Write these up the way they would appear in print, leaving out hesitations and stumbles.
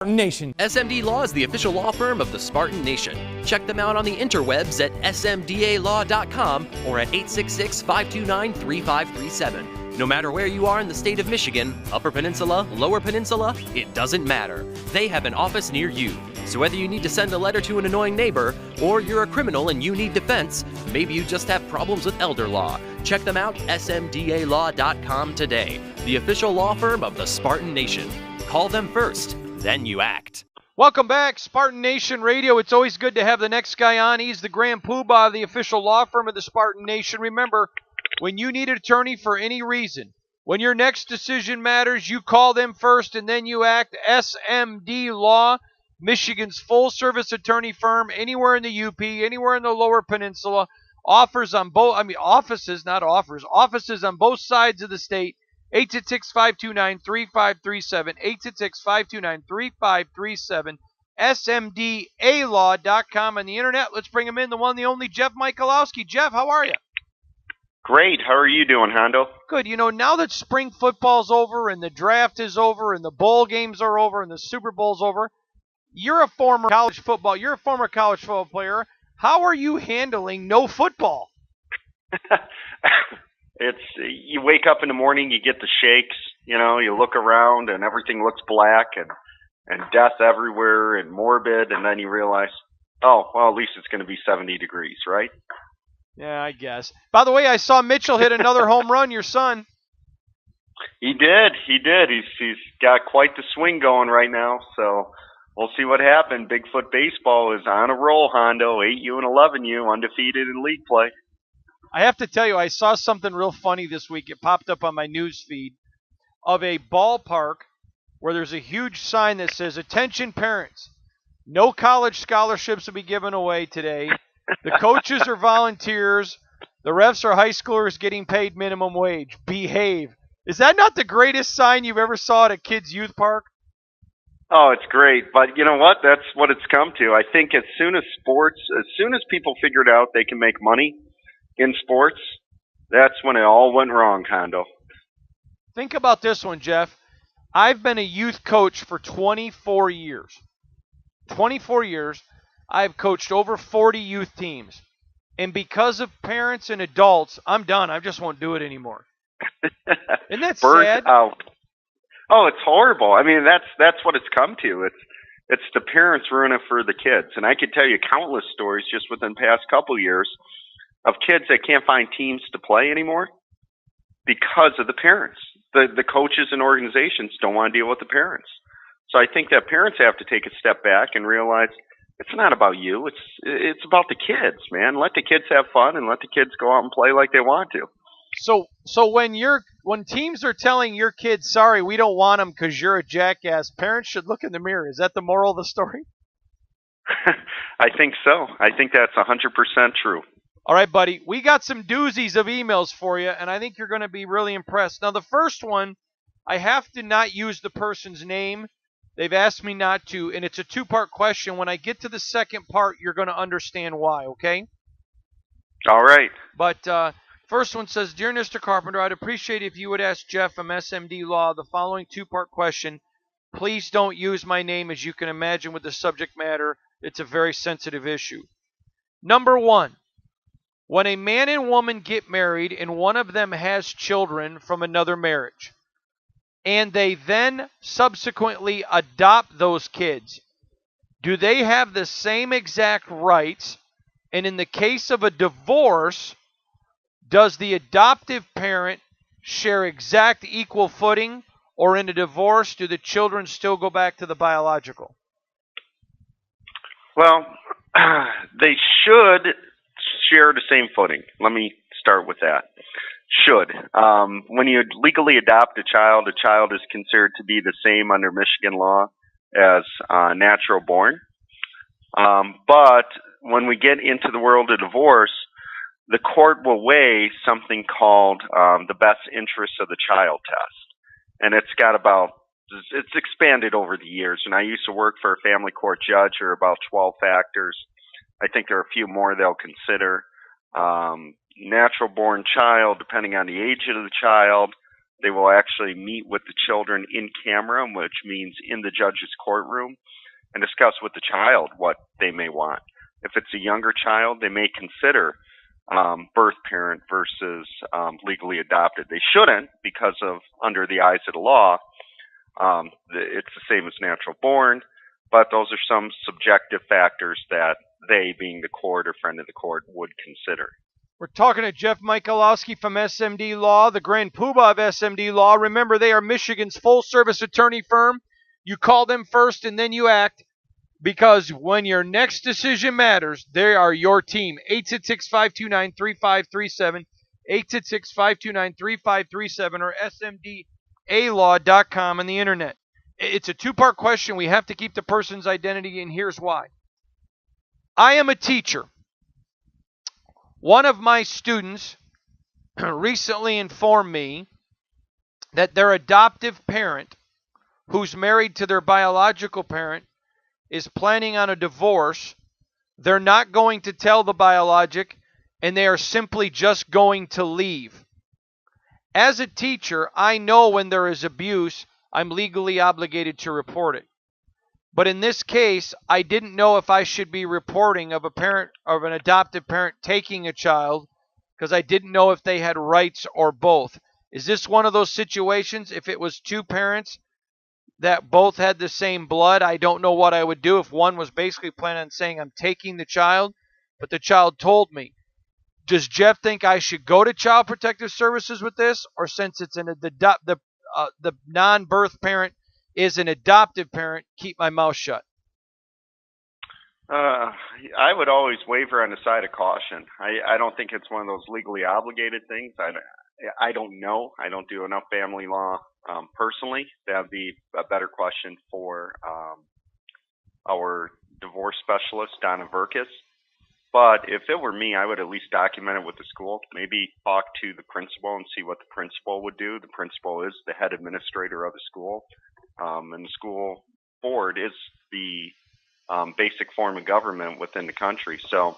Nation. SMD Law is the official law firm of the Spartan Nation. Check them out on the interwebs at smdalaw.com or at 866-529-3537. No matter where you are in the state of Michigan, Upper Peninsula, Lower Peninsula, it doesn't matter. They have an office near you. So whether you need to send a letter to an annoying neighbor, or you're a criminal and you need defense, maybe you just have problems with elder law, check them out, smdalaw.com today. The official law firm of the Spartan Nation. Call them first. Then you act. Welcome back, Spartan Nation Radio. It's always good to have the next guy on. He's the Grand Poobah of the official law firm of the Spartan Nation. Remember, when you need an attorney for any reason, when your next decision matters, you call them first and then you act. SMD Law, Michigan's full-service attorney firm, anywhere in the UP, anywhere in the Lower Peninsula. Offices on both sides of the state. 866-529-3537, 866-529-3537, smdalaw.com on the internet. Let's bring him in, the one, the only Jeff Michalowski. Jeff, how are you? Great. How are you doing, Hondo? Good. You know, now that spring football's over and the draft is over and the bowl games are over and the Super Bowl's over, you're a former college football player. How are you handling no football? You wake up in the morning, you get the shakes, you look around and everything looks black and death everywhere and morbid, and then you realize, oh, well, at least it's going to be 70 degrees, right? Yeah, I guess. By the way, I saw Mitchell hit another home run, your son. He did. He's got quite the swing going right now, so we'll see what happens. Bigfoot Baseball is on a roll, Hondo, 8U and 11U, undefeated in league play. I have to tell you, I saw something real funny this week. It popped up on my news feed of a ballpark where there's a huge sign that says, "Attention parents, no college scholarships will be given away today. The coaches are volunteers. The refs are high schoolers getting paid minimum wage. Behave." Is that not the greatest sign you've ever saw at a kid's youth park? Oh, it's great. But you know what? That's what it's come to. I think as soon as people figured out they can make money in sports, that's when it all went wrong, Hondo. Think about this one, Jeff. I've been a youth coach for 24 years. 24 years. I've coached over 40 youth teams. And because of parents and adults, I'm done. I just won't do it anymore. Isn't that sad? Out. Oh, it's horrible. I mean, that's what it's come to. It's the parents ruining it for the kids. And I could tell you countless stories just within the past couple years of kids that can't find teams to play anymore because of the parents. The coaches and organizations don't want to deal with the parents. So I think that parents have to take a step back and realize it's not about you. It's about the kids, man. Let the kids have fun and let the kids go out and play like they want to. So when teams are telling your kids, sorry, we don't want them because you're a jackass, parents should look in the mirror. Is that the moral of the story? I think so. I think that's 100% true. All right, buddy. We got some doozies of emails for you, and I think you're going to be really impressed. Now, the first one, I have to not use the person's name. They've asked me not to, and it's a two-part question. When I get to the second part, you're going to understand why, okay? All right. But first one says, "Dear Mr. Carpenter, I'd appreciate if you would ask Jeff from SMD Law the following two-part question. Please don't use my name, as you can imagine with the subject matter. It's a very sensitive issue. Number one, when a man and woman get married and one of them has children from another marriage, and they then subsequently adopt those kids, do they have the same exact rights? And in the case of a divorce, does the adoptive parent share exact equal footing, or in a divorce, do the children still go back to the biological?" Well, they should share the same footing. Let me start with that. Should. When you legally adopt a child is considered to be the same under Michigan law as natural born. But when we get into the world of divorce, the court will weigh something called the best interests of the child test. And it's expanded over the years. And I used to work for a family court judge. There are about 12 factors. I think there are a few more they'll consider. Natural born child, depending on the age of the child, They will actually meet with the children in camera, which means in the judge's courtroom, and discuss with the child what they may want. If it's a younger child, they may consider birth parent versus legally adopted. They shouldn't, because of under the eyes of the law, it's the same as natural born, but those are some subjective factors that they, being the court or friend of the court, would consider. We're talking to Jeff Michalowski from SMD Law, the grand poobah of SMD Law. Remember, they are Michigan's full-service attorney firm. You call them first and then you act, because when your next decision matters, they are your team. 866-529-3537, 866-529-3537, or smdalaw.com on the internet. It's a two-part question. We have to keep the person's identity, and here's why. I am a teacher. One of my students recently informed me that their adoptive parent, who's married to their biological parent, is planning on a divorce. They're not going to tell the biologic, and they are simply just going to leave. As a teacher, I know when there is abuse, I'm legally obligated to report it. But in this case, I didn't know if I should be reporting of an adoptive parent taking a child, because I didn't know if they had rights or both. Is this one of those situations? If it was two parents that both had the same blood, I don't know what I would do if one was basically planning on saying, I'm taking the child, but the child told me. Does Jeff think I should go to Child Protective Services with this, or since it's the non-birth parent is an adoptive parent, keep my mouth shut? I would always waver on the side of caution. I don't think it's one of those legally obligated things. I don't know. I don't do enough family law personally. That would be a better question for our divorce specialist, Donna Verkis. But if it were me, I would at least document it with the school. Maybe talk to the principal and see what the principal would do. The principal is the head administrator of the school. And the school board is the basic form of government within the country. So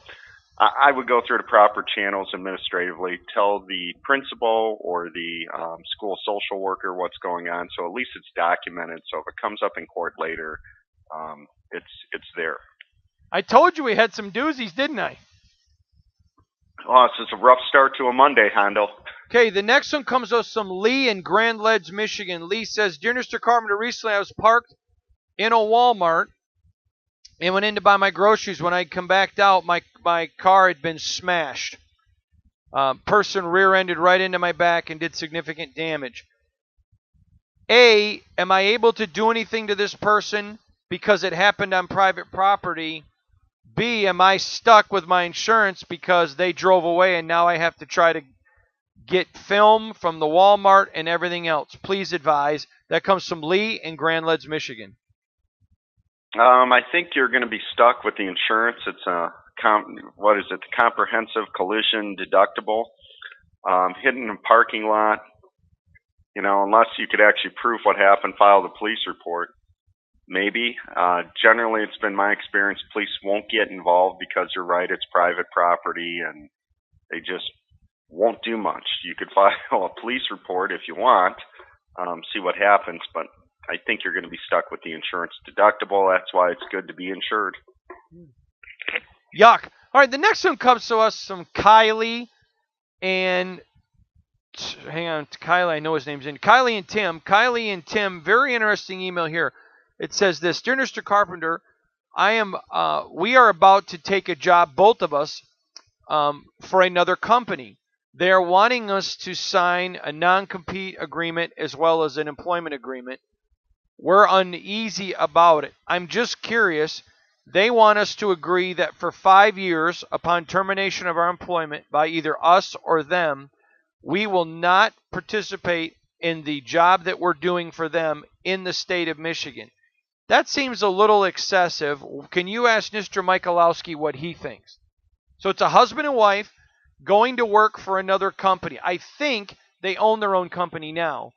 I would go through the proper channels administratively, tell the principal or the school social worker what's going on, so at least it's documented. So if it comes up in court later, it's there. I told you we had some doozies, didn't I? Oh, this is a rough start to a Monday, Hondo. Okay, the next one comes with some Lee in Grand Ledge, Michigan. Lee says, Dear Mr. Carpenter, recently I was parked in a Walmart and went in to buy my groceries. When I come back out, my car had been smashed. Person rear-ended right into my back and did significant damage. A, am I able to do anything to this person because it happened on private property? B, am I stuck with my insurance because they drove away and now I have to try to get film from the Walmart and everything else? Please advise. That comes from Lee in Grand Ledge, Michigan. I think you're going to be stuck with the insurance. It's the comprehensive collision deductible. Hidden in a parking lot, unless you could actually prove what happened, file the police report. Maybe. Generally, it's been my experience, police won't get involved because you're right, it's private property, and they just won't do much. You could file a police report if you want, see what happens, but I think you're going to be stuck with the insurance deductible. That's why it's good to be insured. Yuck. All right, the next one comes to us from Kylie and... Hang on, Kylie, I know his name's in. Kylie and Tim. Kylie and Tim, very interesting email here. It says this, Dear Mr. Carpenter, we are about to take a job, both of us, for another company. They are wanting us to sign a non-compete agreement as well as an employment agreement. We're uneasy about it. I'm just curious. They want us to agree that for 5 years, upon termination of our employment by either us or them, we will not participate in the job that we're doing for them in the state of Michigan. That seems a little excessive. Can you ask Mr. Michalowski what he thinks? So it's a husband and wife going to work for another company. I think they own their own company now.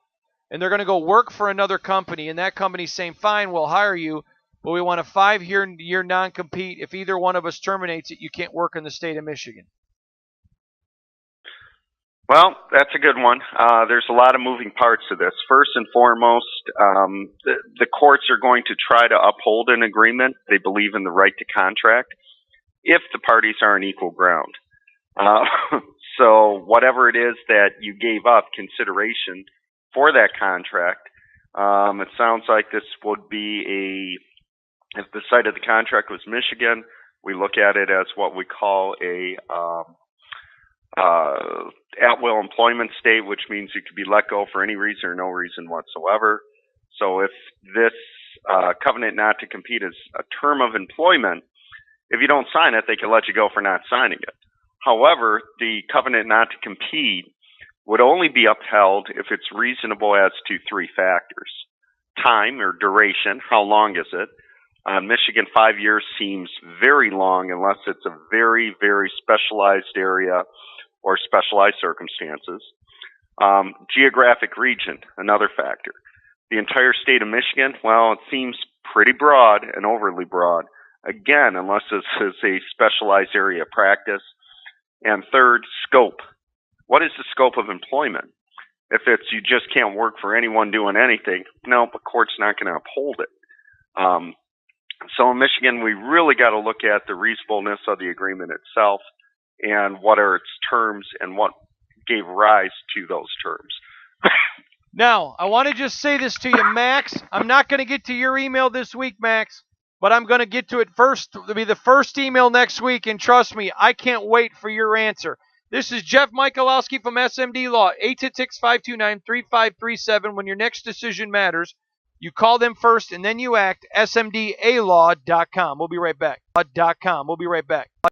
And they're going to go work for another company. And that company's saying, fine, we'll hire you, but we want a 5-year non-compete. If either one of us terminates it, you can't work in the state of Michigan. Well, that's a good one. There's a lot of moving parts to this. First and foremost, the courts are going to try to uphold an agreement. They believe in the right to contract if the parties are on equal ground. Uh, so whatever it is that you gave up consideration for that contract, it sounds like this would be if the site of the contract was Michigan, we look at it as what we call a at-will employment state, which means you could be let go for any reason or no reason whatsoever. So if this covenant not to compete is a term of employment, if you don't sign it, they can let you go for not signing it. However, the covenant not to compete would only be upheld if it's reasonable as to three factors. Time or duration, how long is it? Michigan, 5 years seems very long unless it's a very, very specialized area or specialized circumstances. Geographic region, another factor. The entire state of Michigan, well, it seems pretty broad and overly broad. Again, unless this is a specialized area of practice. And third, scope. What is the scope of employment? If it's you just can't work for anyone doing anything, no, the court's not going to uphold it. So in Michigan, we really got to look at the reasonableness of the agreement itself and what are its terms and what gave rise to those terms. Now, I want to just say this to you, Max. I'm not going to get to your email this week, Max, but I'm going to get to it first. It'll be the first email next week, and trust me, I can't wait for your answer. This is Jeff Michalowski from SMD Law, 866-529-3537. When your next decision matters, you call them first and then you act, smdalaw.com. We'll be right back.